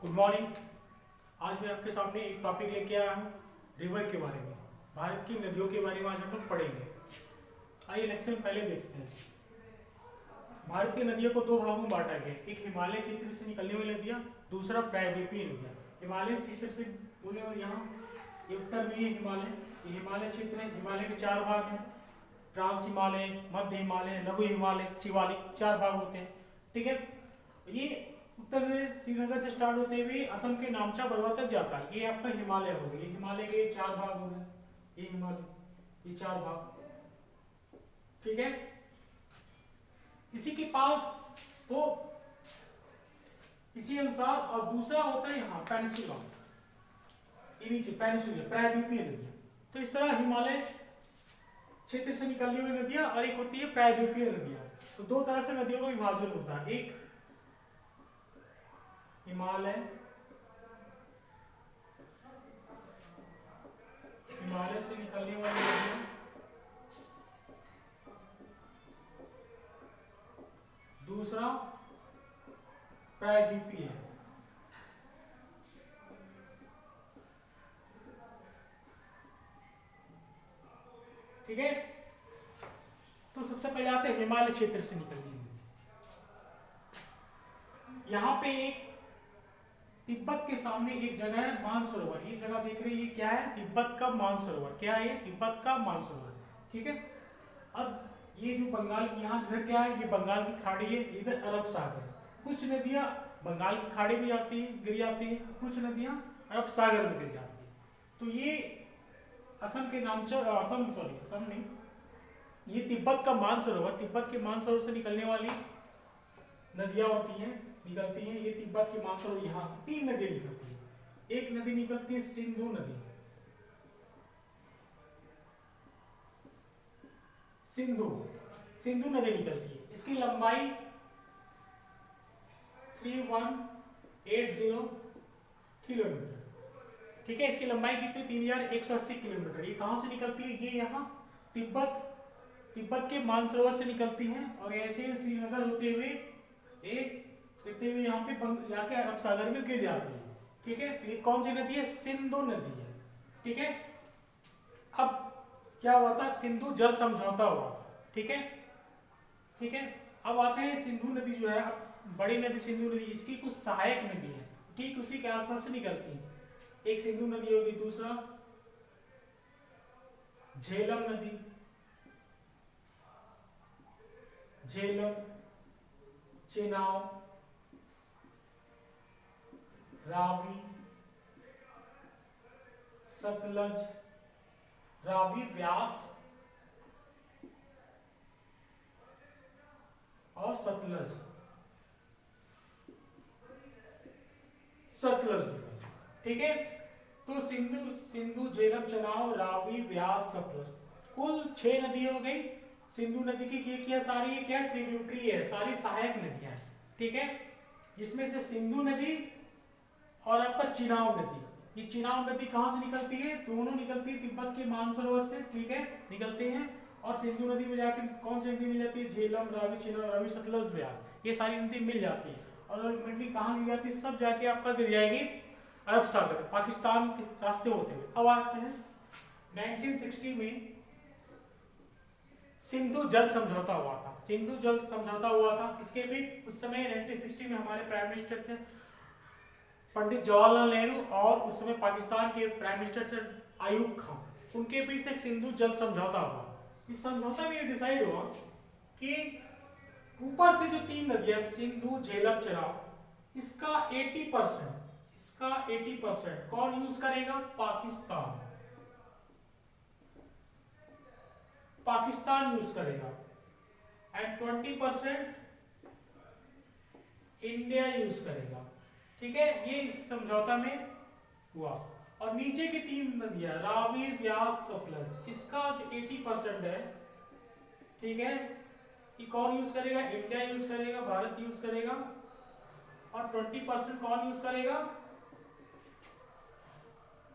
Good morning. आज मैं आपके सामने एक टॉपिक लेके आया हूँ रिवर के बारे में। भारत की नदियों के बारे में आज हम लोग पढ़ेंगे। आइए नेक्स्ट में पहले देखते हैं। भारत की नदियों को दो भागों में बांटा गया, एक हिमालय क्षेत्र से निकलने वाली नदियाँ, दूसरा प्रायद्वीपीय नदियाँ। हिमालय क्षेत्र से बोले और यहाँ ये उत्तर में है हिमालय, ये हिमालय क्षेत्र है। हिमालय के चार भाग हैं, ट्रांस हिमालय, मध्य हिमालय, लघु हिमालय, शिवालिक, चार भाग होते हैं। ठीक है, ये उत्तर में श्रीनगर से स्टार्ट होते हुए असम के नामचा बरवा तक जाता है। ये आपका हिमालय हो गया, ये हिमालय के चार भाग हो गए, ये हिमालय, ये चार भाग। ठीक है, इसी के पास तो इसी अनुसार और दूसरा होता है यहाँ पेनिसुला, ये नीचे पेनिसुला प्रायद्वीपीय नदियां। तो इस तरह हिमालय क्षेत्र से निकलने वाली नदियां और एक होती है प्रायद्वीपीय नदियां। तो दो तरह से नदियों का विभाजन होता है, एक हिमालय, हिमालय से निकलने वाली नदियां, दूसरा प्रायद्वीपीय। ठीक है, तो सबसे पहले आते हैं हिमालय क्षेत्र से निकलने वाली। यहां पे एक तिब्बत के सामने एक जगह है मानसरोवर। ये जगह देख रहे हैं, ये क्या है? तिब्बत का मानसरोवर। क्या है ये? तिब्बत का मानसरोवर। ठीक है, अब ये जो बंगाल यहाँ इधर क्या है? ये बंगाल की खाड़ी है, इधर अरब सागर। कुछ नदियां बंगाल की खाड़ी में जाती है, गिर जाती है, कुछ नदियां अरब सागर में गिर जाती है। तो ये असम के नामचा, असम नहीं, ये तिब्बत का मानसरोवर, तिब्बत के मानसरोवर से निकलने वाली नदियां होती हैं, निकलती हैं। ये तिब्बत के मानसरोवर यहाँ से तीन नदियां निकलती हैं। एक नदी निकलती है सिंधु नदी, सिंधु नदी निकलती है। इसकी लंबाई 3180 किलोमीटर। ठीक है, इसकी लंबाई कितनी? 3180 किलोमीटर। ये कहां से निकलती है? ये यहाँ तिब्बत के मानसरोवर से निकलती है और ऐसे श्रीनगर होते हुए यहाँ पे जाके अरब सागर में गिर जाती है। ठीक है, ये कौन सी नदी है? सिंधु नदी है। ठीक है, अब क्या हुआ था? सिंधु जल समझौता हुआ। ठीक है, ठीक है, अब आते हैं सिंधु नदी जो है, बड़ी नदी सिंधु नदी, इसकी कुछ सहायक नदी है, ठीक उसी के आसपास से निकलती है। एक सिंधु नदी होगी, दूसरा झेलम नदी, झेलम, चेनाब, रावी, सतलज, रावी व्यास और सतलज, ठीक है, तो सिंधु, झेलम, चेनाब, रावी, व्यास, सतलज, कुल 6 नदी हो गई। सिंधु नदी की क्या सारी ये क्या ट्रिब्यूटरी है, सारी सहायक नदियां हैं। ठीक है, इसमें से सिंधु नदी और आपका चिनाब नदी, ये चिनाब नदी कहां से निकलती है? दोनों निकलती है तिब्बत के मानसरोवर से। ठीक है, निकलते हैं और सिंधु नदी में जाके कौन सी नदी मिल जाती है? झेलम, रावी, चिनाब, रावी, सतलज, व्यास, ये सारी नदी मिल जाती है। और अल्टीमेटली कहां गिर जाती है? सब जाके आपका गिर जाएगी अरब सागर, पाकिस्तान के रास्ते होते हुए। अब आते हैं 1960 में सिंधु जल समझौता हुआ था। सिंधु जल समझौता हुआ था, इसके भी उस समय 1960 में हमारे प्राइम मिनिस्टर थे पंडित जवाहरलाल नेहरू और उस समय पाकिस्तान के प्राइम मिनिस्टर थे अयूब खान। उनके बीच एक सिंधु जल समझौता हुआ। इस समझौता में ये डिसाइड हुआ कि ऊपर से जो 3 नदियां सिंधु, झेलम, चेनाब, इसका 80% कौन यूज करेगा? पाकिस्तान यूज करेगा एंड 20% इंडिया यूज करेगा। ठीक है, ये इस समझौता में हुआ। और नीचे की 3 नदियां रावी, व्यास, सतलज, इसका जो 80% है, ठीक है, ये कौन यूज करेगा? इंडिया यूज करेगा, भारत यूज करेगा। और 20% कौन यूज करेगा?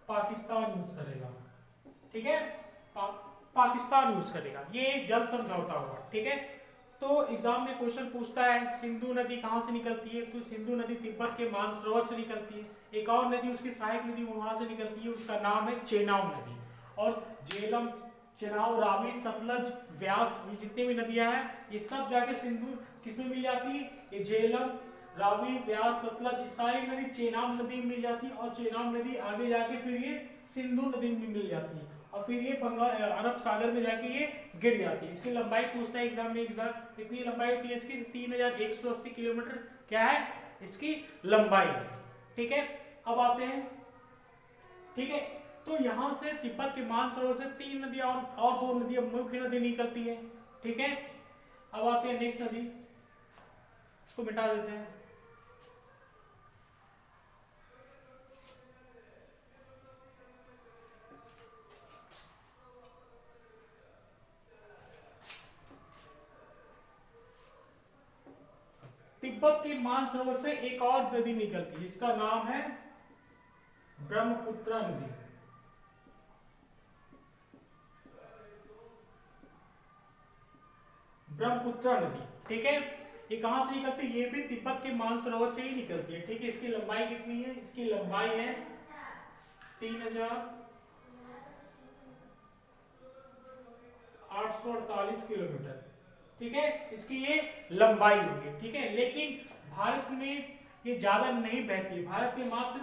पाकिस्तान यूज करेगा। ठीक है, पाकिस्तान यूज करेगा। ये जल समझौता हुआ। ठीक है, तो एग्जाम में क्वेश्चन पूछता है सिंधु नदी कहाँ से निकलती है, तो सिंधु नदी तिब्बत के मानसरोवर से निकलती है। एक और नदी उसकी सहायक नदी वहां से निकलती है, उसका नाम है चेनाब नदी। और झेलम, चेनाब, रावी, सतलज, व्यास, ये जितनी भी नदियां हैं ये सब जाके सिंधु किसमें मिल जाती है, ये झेलम, रावी, व्यास, सतलज, ये सारी नदी चेनाब नदी में मिल जाती है। और चेनाब नदी आगे जाके फिर ये सिंधु नदी में मिल जाती है और फिर ये अरब सागर में जाके ये गिर जाती है। इसकी लंबाई पूछता है एग्जाम में, एग्जाम कितनी लंबाई होती है इसकी, 3180 किलोमीटर क्या है इसकी लंबाई, ठीक है। अब आते हैं, ठीक है, तो यहां से तिब्बत के मानसरोवर से 3 नदियां और 2 नदियां मुख्य नदी निकलती है, ठीक है। अब आते हैं नेक्स्ट नदी, इसको मिटा देते हैं। तिब्बत के मानसरोवर से एक और नदी निकलती है, इसका नाम है ब्रह्मपुत्र नदी। ब्रह्मपुत्र नदी, ठीक है। ये कहां से निकलती है, ये भी तिब्बत के मानसरोवर से ही निकलती है, ठीक है। इसकी लंबाई कितनी है, इसकी लंबाई है 3848 किलोमीटर, ठीक है। इसकी ये लंबाई होगी, ठीक है। लेकिन भारत में ये ज्यादा नहीं बहती है, भारत में मात्र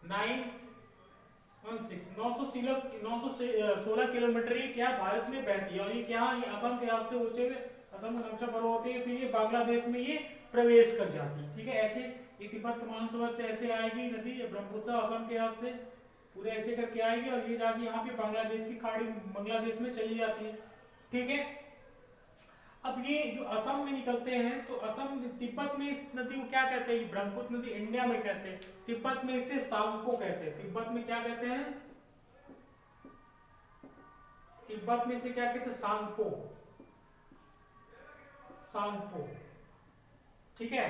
916 किलोमीटर ये क्या भारत में बहती है। और ये क्या, ये असम के रास्ते होते हुए, असम का नक्शा बड़ा होते हैं, फिर ये बांग्लादेश में ये प्रवेश कर जाती है, ठीक है। ऐसे ये तिब्बत मानसरोवर से ऐसे आएगी नदी, ब्रह्मपुत्र असम के रास्ते पूरे ऐसे करके आएगी और ये जाके यहाँ पे बांग्लादेश की खाड़ी, बांग्लादेश में चली जाती है, ठीक है। अब ये जो असम में निकलते हैं, तो असम, तिब्बत में इस नदी को क्या कहते हैं, ब्रह्मपुत्र नदी इंडिया में कहते हैं, तिब्बत में इसे सांगपो कहते हैं। तिब्बत में क्या कहते हैं, तिब्बत में इसे क्या कहते हैं, सांगपो, सांगपो, ठीक है।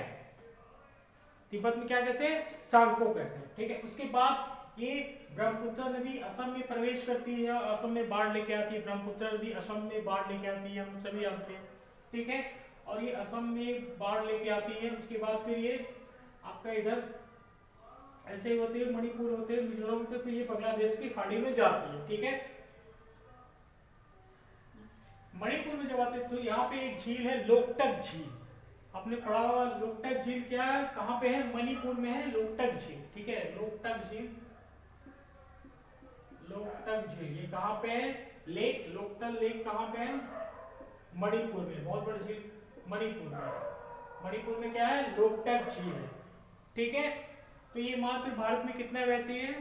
तिब्बत में क्या कहते हैं, सांगपो कहते हैं, ठीक है। उसके बाद ये ब्रह्मपुत्र नदी असम में प्रवेश करती है, असम में बाढ़ लेके आती है। ब्रह्मपुत्र नदी असम में बाढ़ लेके आती है, हम सभी जानते हैं, ठीक है। और ये असम में बाढ़ लेके आती है, उसके बाद फिर ये आपका इधर ऐसे होते हैं, मणिपुर होते हैं, मिजोरम होते हैं, फिर ये बांग्लादेश की खाड़ी में जाती है, ठीक है। मणिपुर में जब आते हैं तो यहाँ पे एक झील है लोकटक झील, आपने पढ़ा होगा। लोकटक झील क्या है, कहाँ पे है, मणिपुर में है लोकटक झील, ठीक है। लोकटक झील, लोकटक झील ये कहाँ पे है, लेक, लोकटक लेक कहाँ पे है, मणिपुर में, बहुत बड़ी झील मणिपुर में। मणिपुर में क्या है, लोकटक झील है, ठीक है। तो ये मात्र भारत में कितना बहती है,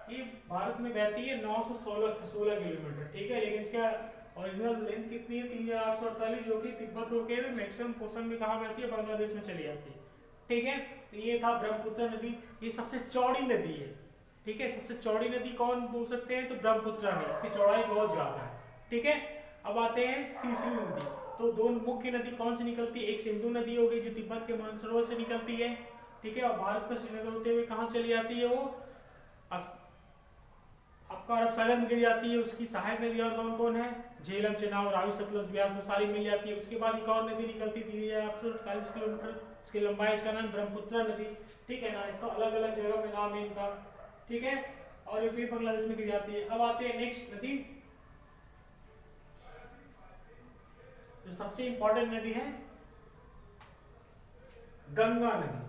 ये भारत में बहती है 916 किलोमीटर, ठीक है। लेकिन इसका ओरिजिनल लेंथ कितनी है, 3848, जो कि तिब्बत होकर मैक्सिमम पोर्शन में कहाँ बहती है, बांग्लादेश में चली जाती है, ठीक है। तो ये था ब्रह्मपुत्र नदी, ये सबसे चौड़ी नदी है, ठीक है। सबसे चौड़ी नदी कौन बोल सकते हैं, तो ब्रह्मपुत्र नदी, इसकी चौड़ाई बहुत ज्यादा है, ठीक है। अब आते हैं तीसरी नदी, तो 2 मुख्य नदी कौन सी निकलती है, एक सिंधु नदी हो गई जो तिब्बत के मानसरोवर से निकलती है, ठीक है। और भारत का श्रीनगर होते हुए कहाँ चली जाती है, वो आपका अरब सागर में गिर जाती है। उसकी सहायक नदी और कौन कौन है, झेलम, चेनाब, रावी, सतलज, ब्यास, वो सारी मिल जाती है। उसके बाद एक और नदी निकलती है 3848 किलोमीटर, उसकी लंबाई, इसका नाम ब्रह्मपुत्र नदी, ठीक है ना। इसका अलग अलग जगह में नाम है इनका, ठीक है। और ये फिर बांग्लादेश में गिर जाती है। अब आते हैं नेक्स्ट नदी, जो सबसे इंपॉर्टेंट नदी है, गंगा नदी।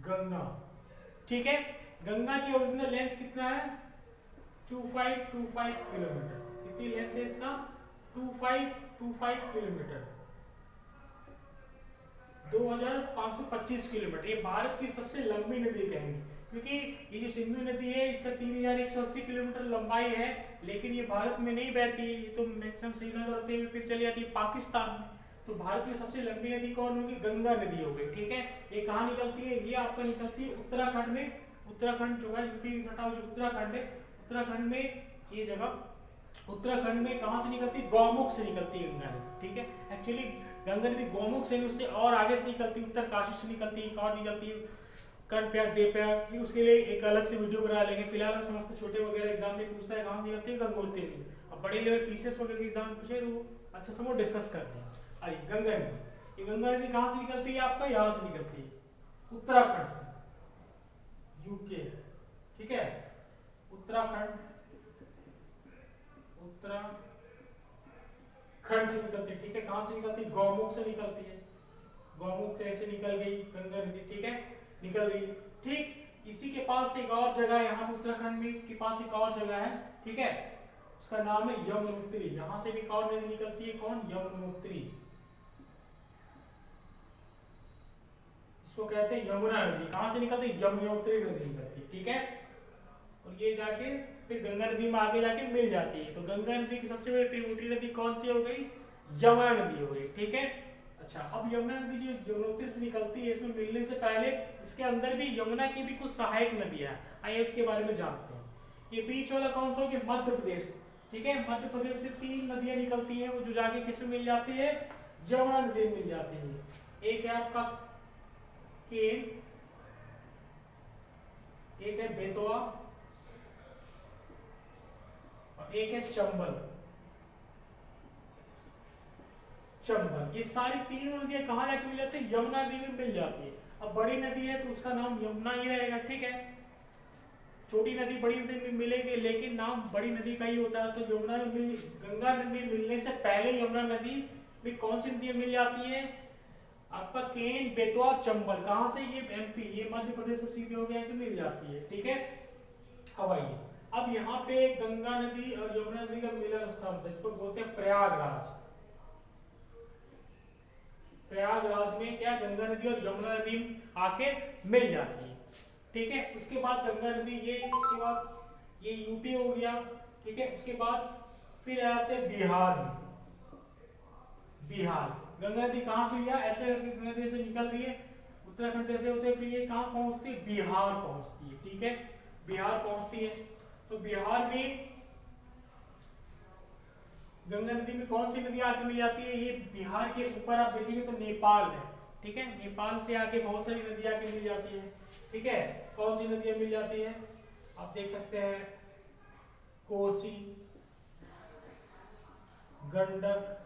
गंगा, ठीक है। गंगा की ओरिजिनल लेंथ कितना है, 2525 किलोमीटर, कितनी लेंथ है इसका, 2525 किलोमीटर, 2525 किलोमीटर। ये भारत की सबसे लंबी नदी कहेंगे, क्योंकि ये जो सिंधु नदी है इसका 3180 किलोमीटर लंबाई है, लेकिन ये भारत में नहीं बहती है, ये तो मैक्सिमम श्रीनगर होते हुए फिर चली जाती है पाकिस्तान में। तो भारत में सबसे लंबी नदी कौन होगी, गंगा नदी हो गई, ठीक है। ये कहाँ निकलती है, ये आपका निकलती है उत्तराखंड में, उत्तराखंड जो है यूपी की सटा जो उत्तराखंड है, उत्तराखंड में ये जगह, उत्तराखंड में कहाँ से निकलती है, गौमुख से निकलती है गंगा नदी, ठीक है। एक्चुअली गंगा नदी गौमुख से, उससे और आगे से निकलती है, उत्तरकाशी से निकलती है, और निकलती है कर्णप्रयाग, देवप्रयाग, उसके लिए एक अलग से वीडियो बना लेंगे। फिलहाल हम समझते छोटे वगैरह एग्जाम में पूछता है कहाँ निकलती है, गंगोत्री। अब बड़े लेवल पीसीएस वगैरह के एग्जाम पूछे तो अच्छा से वो डिस्कस करते हैं। आइए गंगा नदी, ये गंगा नदी कहाँ से निकलती है आपका, यहाँ से निकलती है उत्तराखंड से, यूके, ठीक है, उत्तराखंड से निकलती है, ठीक है। कहाँ से निकलती है, गौमुख से निकलती है, गौमुख से ऐसे निकल गई गंगा नदी, ठीक है, निकल गई। ठीक इसी के पास एक और जगह है, यहाँ उत्तराखंड में के पास एक और जगह है, ठीक है, उसका नाम है यमुनोत्री। यहाँ से भी एक और नदी निकलती है, कौन, यमुनोत्री, इसको कहते हैं यमुना नदी। कहाँ से निकलती है, यमुनोत्री नदी निकलती है, ठीक है। और ये जाके फिर गंगा नदी में आगे जाके मिल जाती है। तो गंगा नदी की सबसे बड़ी ट्रिब्यूटरी नदी कौन सी हो गई, यमुना नदी हो गई, ठीक है। अच्छा, अब यमुना नदी जो यमुनोत्री से निकलती है, इसमें मिलने से पहले इसके अंदर भी यमुना की भी कुछ सहायक नदियां हैं, आइए इसके बारे में जानते हैं। ये बीच वाला कौन सा हो गया, मध्य प्रदेश, ठीक है। मध्य प्रदेश से 3 नदियां निकलती हैं, वो जो जाके किसमें मिल जाती है, यमुना नदी में मिल जाती है। एक है आपका केन, एक है बेतवा, और एक है चंबल। ये सारी 3 नदियां कहाँ जाके मिल जाती है, यमुना नदी में मिल जाती है। अब बड़ी नदी है तो उसका नाम यमुना ही रहेगा, ठीक है। छोटी नदी बड़ी नदी में मिलेगी, लेकिन नाम बड़ी नदी का ही होता है। तो यमुना में गंगा नदी में मिलने से पहले यमुना नदी में कौन सी नदियां मिल जाती है, आपका केन, बेतवा और चंबल। कहां से, ये एमपी, ये मध्य प्रदेश से सीधे हो गया तो मिल जाती है, ठीक है। अब आइए, अब यहाँ पे गंगा नदी और यमुना नदी का मिलन स्थल था, इसको बोलते हैं प्रयागराज। प्रयागराज में क्या, गंगा नदी और यमुना नदी आके मिल जाती है, ठीक है। उसके बाद गंगा नदी, ये उसके बाद ये यूपी हो गया, ठीक है। उसके बाद फिर आते हैं बिहार में। बिहार गंगा नदी कहाँ से, ऐसे गंगा नदी से निकल रही है उत्तराखंड जैसे होते हैं, फिर ये कहाँ पहुंचती है, बिहार पहुंचती है, ठीक है, बिहार पहुंचती है। तो बिहार में गंगा नदी में कौन सी नदी आके मिल जाती है, ये बिहार के ऊपर आप देखेंगे तो नेपाल है, ठीक है। नेपाल से आके बहुत सारी नदियां आके मिल जाती है, ठीक है। कौन सी नदियां मिल जाती है, आप देख सकते हैं, कोसी, गंडक,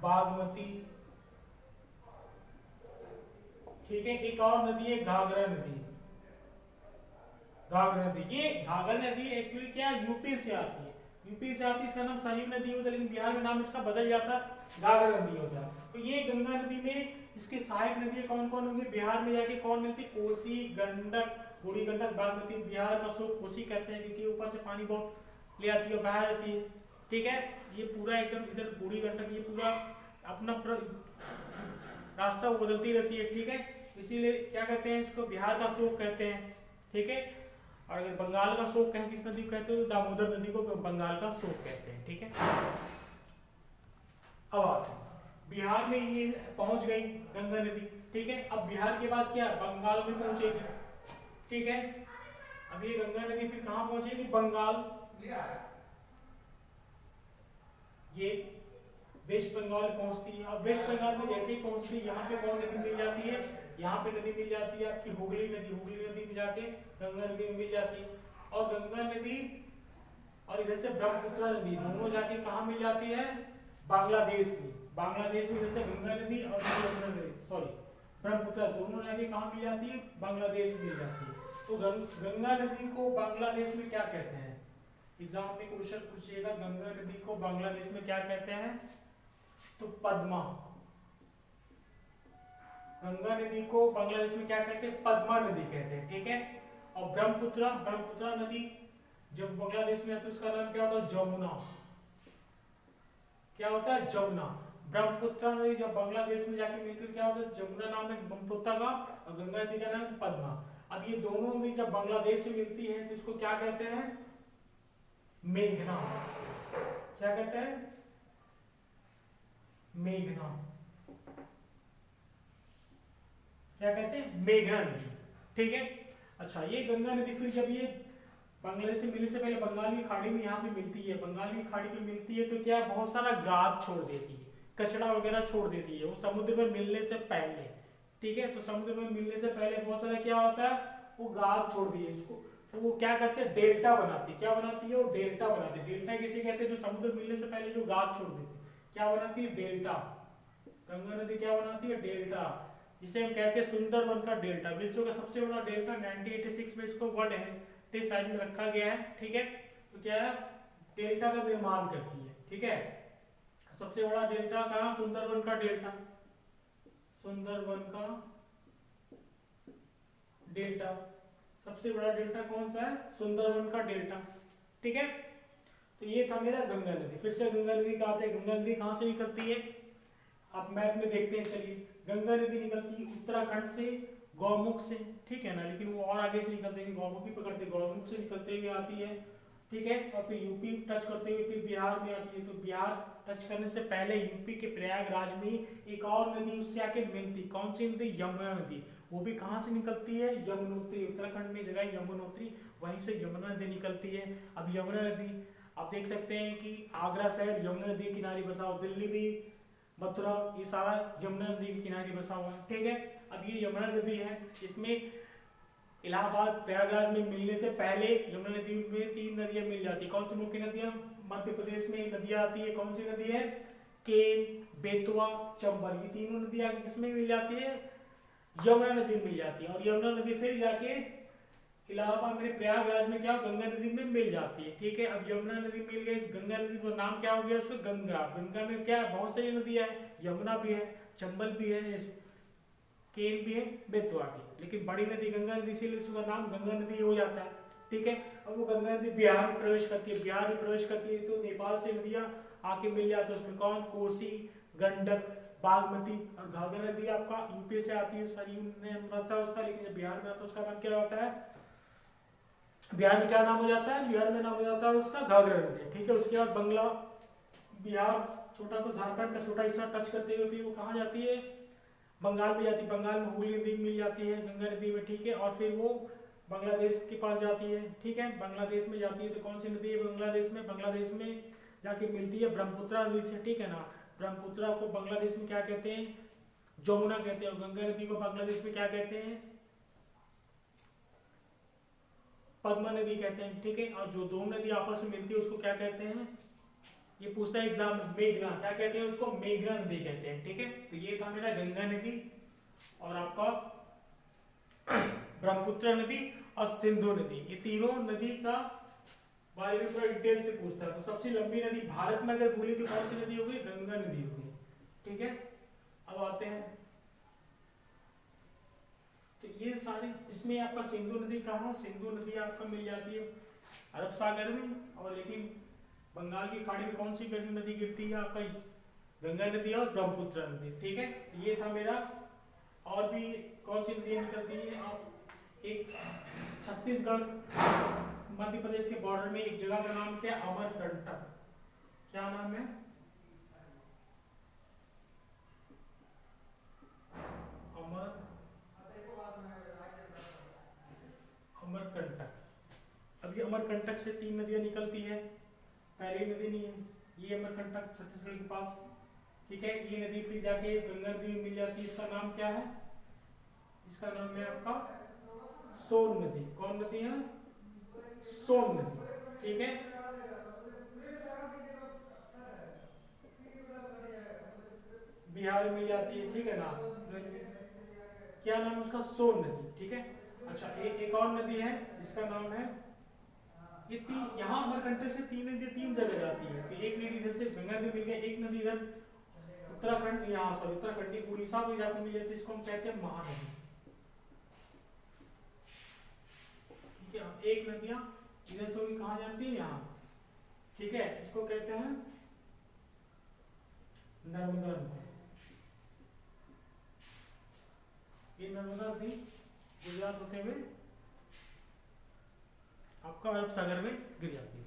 बागमती, ठीक है। एक और नदी है घाघरा नदी। ये घाघरा नदी एक्चुअली क्या, यूपी से आती है, इसका नाम सरयू नदी होता है, लेकिन बिहार में नाम इसका बदल जाता है, घाघरा नदी होता है। तो ये गंगा नदी में इसकी सहायक नदियां कौन कौन होंगी, बिहार में जाके कौन मिलती, कोसी, गंडक, बूढ़ी गंडक, बागमती। बिहार का शोक कोसी कहते हैं, क्योंकि ऊपर से पानी बहुत ले आती है, बहा जाती है, ठीक है। ये पूरा एकदम इधर बूढ़ी गंडक, ये पूरा अपना रास्ता बदलती रहती है, ठीक है। इसीलिए क्या कहते हैं, इसको बिहार का शोक कहते हैं, ठीक है। और अगर बंगाल का शोक कहें, किस नदी को कहते हैं, तो दामोदर नदी को बंगाल का शोक कहते हैं, ठीक है। अब आते हैं बिहार में, ये पहुंच गई गंगा नदी, ठीक है। अब बिहार के बाद क्या, बंगाल में पहुंचेगी, ठीक है। अब ये गंगा नदी फिर कहां पहुंचेगी, बंगाल, ये वेस्ट बंगाल पहुंचती है। अब वेस्ट बंगाल में जैसे ही पहुंचती है, यहाँ पे कौन नदी मिल जाती है, यहाँ पे नदी मिल जाती है आपकी हुगली नदी में जाके गंगा नदी में मिल जाती है। और गंगा नदी और इधर से ब्रह्मपुत्र नदी दोनों जाके कहाँ मिल जाती है, बांग्लादेश में। इधर से गंगा नदी और ब्रह्मपुत्र दोनों जाके कहाँ मिल जाती है, बांग्लादेश में मिल जाती है। तो गंगा नदी को बांग्लादेश में क्या कहते हैं, एग्जाम में क्वेश्चन पूछिएगा, गंगा नदी को बांग्लादेश में क्या कहते हैं, तो पद्मा। गंगा नदी को बांग्लादेश में क्या कहते हैं, पद्मा नदी कहते हैं, ठीक है। और ब्रह्मपुत्र नदी जब बांग्लादेश में आती है, उसका नाम क्या होता है, जमुना। क्या होता है, जमुना। ब्रह्मपुत्र नदी जब बांग्लादेश में जाके मिलकर क्या होता है, जमुना नाम है ब्रह्मपुत्र का, और गंगा नदी का नाम पद्मा। अब ये दोनों नदी जब बांग्लादेश से मिलती है तो इसको क्या कहते हैं, मेघना। क्या कहते हैं, मेघना। क्या कहते हैं, मेघना नदी, ठीक है। अच्छा, ये गंगा नदी फिर जब ये बांग्लादेश से मिलने से पहले बंगाल की खाड़ी में यहाँ पे मिलती है, बंगाल की खाड़ी पे मिलती है, तो क्या बहुत सारा गाद छोड़ देती है, कचरा वगैरह छोड़ देती है वो समुद्र में मिलने से पहले, ठीक है। तो समुद्र में मिलने से पहले बहुत सारा क्या होता है, वो गाद छोड़ दिए, इसको तो वो क्या करते हैं, डेल्टा बनाती है। क्या बनाती है वो, डेल्टा बनाती है। डेल्टा किसे कहते हैं, जो समुद्र मिलने से पहले जो गाद छोड़ देती है, क्या बनाती है, डेल्टा। गंगा नदी क्या बनाती है, डेल्टा, जिसे हम कहते हैं सुंदरवन का डेल्टा। विश्व का सबसे बड़ा डेल्टा 1986 में इसको वर्ल्ड हेरिटेज साइट में रखा गया है, ठीक है। तो क्या है, डेल्टा का निर्माण करती है, ठीक है। सबसे बड़ा डेल्टा कहाँ, सुंदरवन का डेल्टा, सुंदरवन का डेल्टा। सबसे बड़ा डेल्टा कौन सा है, सुंदरवन का डेल्टा, ठीक है। तो ये था मेरा गंगा नदी। फिर से गंगा नदी कहा आते हैं, गंगा नदी कहाँ से निकलती है, आप मैप में देखते हैं। चलिए, गंगा नदी निकलती है उत्तराखंड से, गौमुख से, ठीक है ना। लेकिन वो और आगे से निकलते हैं, गौमुख ही पकड़ते, गौमुख से निकलते हुए आती है, ठीक है। और फिर यूपी टच करते हुए फिर बिहार में आती है। तो बिहार टच करने से पहले यूपी के प्रयागराज में एक और नदी उससे आके मिलती, कौन सी नदी, यमुना नदी। वो भी कहाँ से निकलती है, यमुनोत्री। उत्तराखंड में जगह यमुनोत्री, वहीं से यमुना नदी निकलती है। अब यमुना नदी आप देख सकते हैं कि आगरा शहर यमुना नदी के किनारे बसा हुआ, दिल्ली भी, मथुरा, ये सारा यमुना नदी के किनारे बसा हुआ है, ठीक है। अब ये यमुना नदी है, इसमें इलाहाबाद प्रयागराज में मिलने से पहले यमुना नदी में 3 नदियां मिल जाती है। कौन सी मुख्य नदियां, मध्य प्रदेश में नदियां आती है, कौन सी नदी है, केन, बेतवा, चंबल। ये तीनों नदियां किसमें मिल जाती है, यमुना नदी में मिल जाती है। और यमुना नदी फिर जाके इलाहाबाद में प्रयागराज में क्या, गंगा नदी में मिल जाती है, ठीक है। अब यमुना नदी मिल गई, गंगा नदी तो नाम क्या हो गया उसका, गंगा। गंगा में क्या है, बहुत सारी नदियां है, यमुना भी है, चंबल भी है, केन भी है, बेतवा भी। लेकिन बड़ी नदी गंगा नदी, इसीलिए उसका नाम गंगा नदी हो जाता है, ठीक है। अब वो गंगा नदी बिहार में प्रवेश करती है, बिहार में प्रवेश करती है तो नेपाल से नदियां आके मिल जाती है। उसमें कौन, कोसी, गंडक, बागमती और घाघरा नदी आपका यूपी से आती है, सरयू नाम रहता है उसका। लेकिन जब बिहार में आता है उसका नाम क्या होता है, बिहार में क्या नाम हो जाता है, बिहार में नाम हो जाता है उसका घाघरा नदी, ठीक है। उसके बाद बंगला, बिहार, छोटा सा झारखंड का छोटा हिस्सा टच करते हुए फिर वो कहाँ जाती है, बंगाल में जाती है। बंगाल में हुगली नदी मिल जाती है गंगा नदी में, ठीक है। और फिर वो बांग्लादेश के पास जाती है, ठीक है, बांग्लादेश में जाती है। तो कौन सी नदी है बांग्लादेश में, बांग्लादेश में जाके मिलती है ब्रह्मपुत्रा नदी से, ठीक है ना। ब्रह्मपुत्रा को बांग्लादेश में क्या कहते हैं, जमुना कहते हैं। और गंगा नदी को बांग्लादेश में क्या कहते हैं, पद्मा नदी कहते हैं, ठीक है। और जो दो नदी आपस में मिलती है उसको क्या कहते हैं, ये पूछता है एग्जाम, मेघना। क्या कहते हैं उसको, मेघना नदी कहते हैं, ठीक है। तो ये था मेरा गंगा नदी और आपका ब्रह्मपुत्र नदी और सिंधु नदी। ये तीनों नदी का बारे में थोड़ा डिटेल से पूछता है। तो सबसे लंबी नदी भारत में अगर बोली तो कौन सी नदी होगी, गंगा नदी होगी, ठीक है। अब आते हैं, तो ये सारी, इसमें आपका सिंधु नदी कहाँ, सिंधु नदी आपका मिल जाती है अरब सागर में। और लेकिन बंगाल की खाड़ी में कौन सी नदी गिरती है आपका, गंगा नदी और ब्रह्मपुत्र नदी, ठीक है। ये था मेरा। और भी कौन सी नदियां निकलती है, आप एक छत्तीसगढ़ मध्य प्रदेश के बॉर्डर में एक जगह का नाम क्या है, अमरकंटक। क्या नाम है, अमरकंटक। अब ये अमरकंटक से 3 नदियां निकलती है, पहली नदी नहीं है, ये अमरकंटक छत्तीसगढ़ के पास, ठीक है। ये नदी फिर जाके गंगा नदी में मिल जाती है। इसका नाम क्या है, इसका नाम है आपका सोन नदी। कौन नदी है, सोन नदी, ठीक है। बिहार में मिल जाती है, ठीक है ना। क्या नाम है उसका, सोन नदी, ठीक है। अच्छा, एक और नदी है जिसका नाम है, ये यहाँ अमरकंटक से 3 नदी 3 जगह जाती है। तो एक नदी इधर से गंगा नदी मिल गई, एक नदी इधर उत्तराखंड, यहाँ सॉरी उत्तराखंड उड़ीसा में जाकर मिल जाती है, इसको हम कहते हैं महानदी, ठीक है। एक नदियां इधर से होगी कहाँ जाती है, यहाँ, ठीक है। इसको कहते हैं नर्मदा नदी। ये नर्मदा नदी गुजरात होते हुए आपका अरब सागर में गिर जाती है।